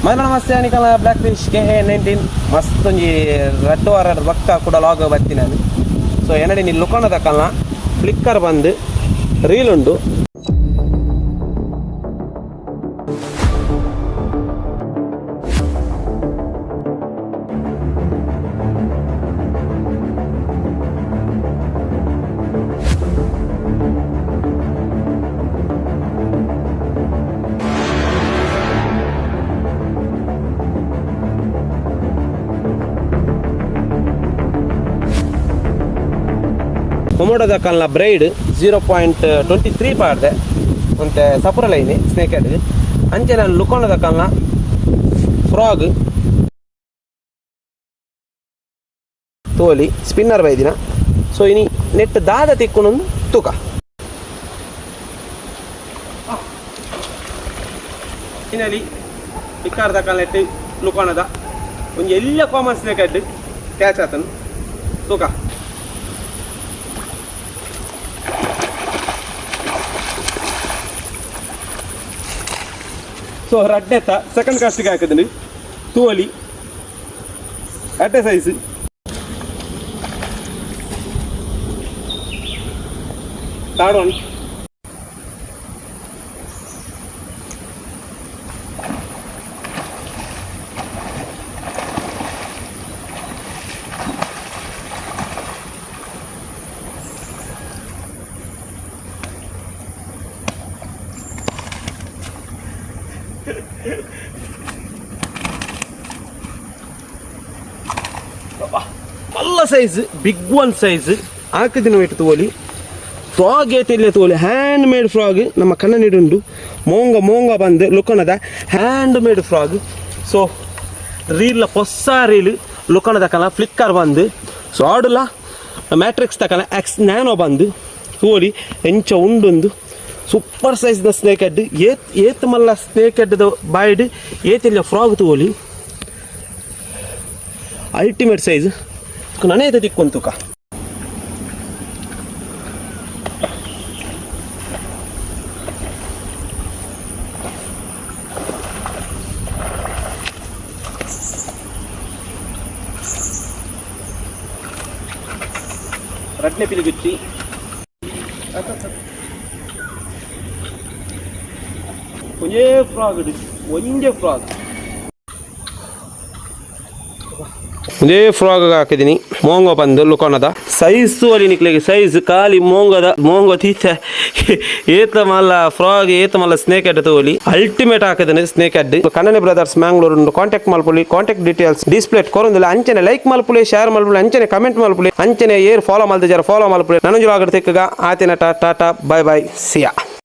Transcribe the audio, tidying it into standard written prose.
ಮೊದಲ ನಮಸ್ತೆ ಅನಿಕಲ black fish KA19 ಮಸ್ತ್ ಒಂಜಿ ರಡ್ಡು ವಾರ ಬಕ್ಕ ಕೂಡ ಲಾಗ್ ಬತ್ತಿ ನಾನು. ಸೊ ಏನಡಿ ನೀನು ಲುಕೋಣ ತಕ್ಕಲ್ಲ ಫ್ಲಿಕ್ಕರ್ ಬಂದು ರೀಲ್ ಉಂಡು. ಕೊಮೋಡೋದ ಕಲ್ನ ಬ್ರೈಡ್ 0.23 ಪಾಡ್ದೆ ಮತ್ತು ಸಪುರ ಲೈನ್ ಸ್ನೇಕ್ ಹೆಡ್ ಅಂಚೆ ನಾನು ಲುಕೋಣದ ಕಲ್ನ ಫ್ರಾಗ್ ತೋಲಿ ಸ್ಪಿನ್ನರ್ ಬೈದಿನ. ಸೊ ಇನಿ ನೆಟ್ ದಾದ ತಿಕ್ಕೊಂಡೊಂದು ತೂಕ ಇನ್ನಲ್ಲಿ ಇಕ್ಕಾರ್ದ ಕಲ್ ನೆಟ್ ಲುಕೋಣದ ಒಂದು ಎಲ್ಲ ಕಾಮನ್ ಸ್ನೇಕ್ ಹೆಡ್ ಕ್ಯಾಚ್ ಆತನು ತೂಕ. ಸೊ ರಡ್ಡೆತ್ತ ಸೆಕೆಂಡ್ ಕಾಸ್ಟಿಗೆ ಹಾಕಿದ್ದೀನಿ ತೂವಲಿ ಅಡ್ಡೆ ಸೈಜ್ ಥರ್ಡ್ ಒನ್ ಮಲ್ಲ ಸೈಜ್ ಬಿಗ್ ಒನ್ ಸೈಜ್ ಹಾಕಿದಿನ ಇಟ್ಟು ತೋಲಿ ಫ್ರಾಗ್ ಏತಿಲ್ಲ ತೋಲಿ ಹ್ಯಾಂಡ್ ಮೇಡ್ ಫ್ರಾಗ್ ನಮ್ಮ ಕಣ್ಣ ನೀಡುಂಡು ಮೋಂಗ ಬಂದು ಲುಕೋಣದ handmade frog. So reel ಹೊಸ ರೀಲ್ ಲುಕೋಣದ ಕಲ ಫ್ಲಿಕ್ಕರ್ ಬಂದು ಸೊ ಆಡುಲ್ಲ ಮ್ಯಾಟ್ರಿಕ್ಸ್ ತಕಲ ಎಕ್ಸ್ ನ್ಯಾನೋ ಬಂದು ತೋಲಿ ಎಂಚ ಉಂಡೊಂದು ಸೂಪರ್ ಸೈಜ್ನ ಸ್ನೇಕ್ ಹೆಡ್ ಏತ್ ಮಲ್ಲ ಸ್ನೇಕ್ ಹೆಡ್ದು ಬಾಯ್ಡ್ ಏತಿಲ್ಲ ಫ್ರಾಗ್ ತೋಲಿ ಅಲ್ಟಿಮೇಟ್ ಸೈಜ್ ನನೇ ಐತೆ ತಿಕ್ಕೊಂತುಕ. ರಡ್ನೆ ಪಿಲಿಗುಚ್ಚಿ ಒಂದೇ ಫ್ರಾಗ್ ಒಂದೇ ಫ್ರಾಗ್ ಇದೇ ಫ್ರಾಗ್ ಹಾಕಿದ್ದೀನಿ ಮೋಂಗ ಬಂದು ಲುಕೋಣದ ಸೈಜ್ ಅಲ್ಲಿ ನಿಕ್ಲಿಗೆ ಸೈಜ್ ಖಾಲಿ ಮೋಂಗ ತೀತ ಏತ ಮಲ್ಲ ಫ್ರಾಗ್ ಏತ ಮಲ್ಲ ಸ್ನೇಕ್ ಹೆಡ್ ತೋಲಿ ಅಲ್ಟಿಮೇಟ್ ಹಾಕಿದ್ದೀನಿ snake head. Kannada brothers Mangalore contact ಮಲ್ಪುಲಿ ಕಾಂಟ್ಯಾಕ್ಟ್ ಡೀಟೇಲ್ಸ್ ಡಿಸ್ಪ್ಲೇ ಕೊರೊಂದಿಲ್ಲ ಅಂಚನೆ ಲೈಕ್ ಮಲ್ಪುಲಿ ಶೇರ್ ಮಲ್ಪುಲಿ ಅಂಚನೆ ಕಮೆಂಟ್ ಮಲ್ಪುಲಿ ಅಂಚನೆ ಏರ್ ಫಾಲೋ ಮಲ್ದ ಜರ ಫಾಲೋ ಮಲ್ಪುಲಿ ನನಂಜು ಆಗಡ್ ತೆಕ್ಕಗ ಆತಿನ ಟಾಟಾ ಬೈ ಬೈ ಸಿಯಾ.